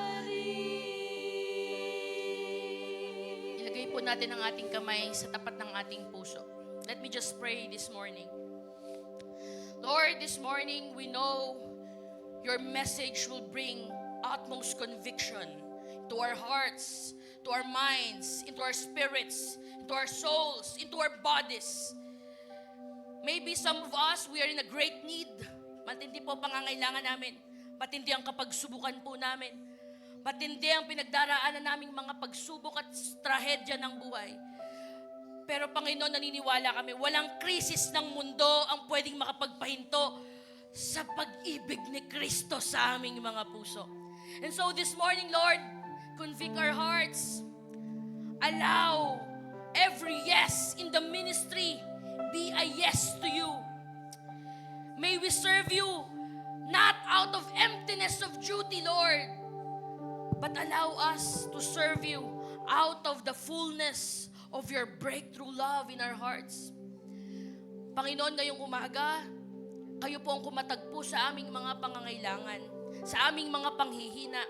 rin. Ilagay po natin ang ating kamay sa tapat ng ating puso. Let me just pray this morning. Lord, this morning we know your message will bring utmost conviction to our hearts, to our minds, into our spirits, into our souls, into our bodies. Maybe some of us, we are in a great need. Matindi po ang pangangailangan namin. Matindi ang kapagsubukan po namin. Matindi ang pinagdaraanan naming mga pagsubok at trahedya ng buhay. Pero Panginoon, naniniwala kami, walang krisis ng mundo ang pwedeng makapagpahinto sa pag-ibig ni Kristo sa aming mga puso. And so this morning, Lord, convict our hearts. Allow every yes in the ministry be a yes to you. May we serve you not out of emptiness of duty, Lord, but allow us to serve you out of the fullness of your breakthrough love in our hearts. Panginoon, ngayong umaga, kayo po ang kumatagpo sa aming mga pangangailangan, sa aming mga panghihina,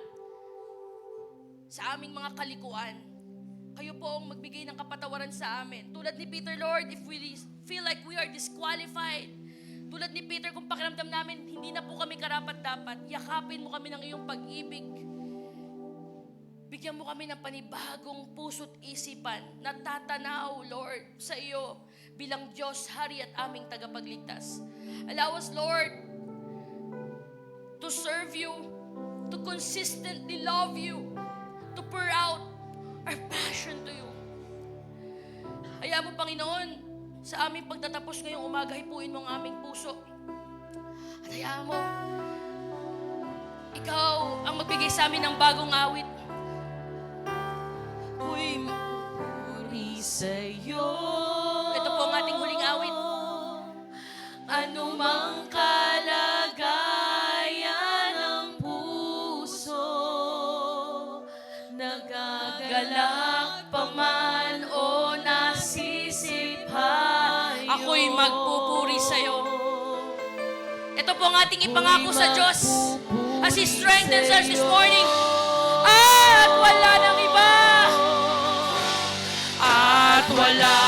sa aming mga kalikuan. Kayo po ang magbigay ng kapatawaran sa amin. Tulad ni Peter, Lord, if we feel like we are disqualified, tulad ni Peter, kung pakiramdam namin, hindi na po kami karapat-dapat, yakapin mo kami ng iyong pag-ibig. Bigyan mo kami ng panibagong puso't isipan na tatanaw, Lord, sa iyo bilang Diyos, Hari at aming tagapagligtas. Allow us, Lord, to serve you, to consistently love you, to pour out our passion to you. Hayaan mo, Panginoon, sa aming pagtatapos ngayong umaga, hipuin mo ang aming puso. At hayaan mo, ikaw ang magbigay sa amin ng bagong awit. Ako'y mapupuri sa'yo. Ito po ang ating huling awit. Anumang kalagayan ng puso, nagagalak pa man o nasisiphayo. Ako'y magpupuri sa'yo. Ito po ang ating ipangako sa Diyos as He strengthens us this morning. At wala nang iba. At wala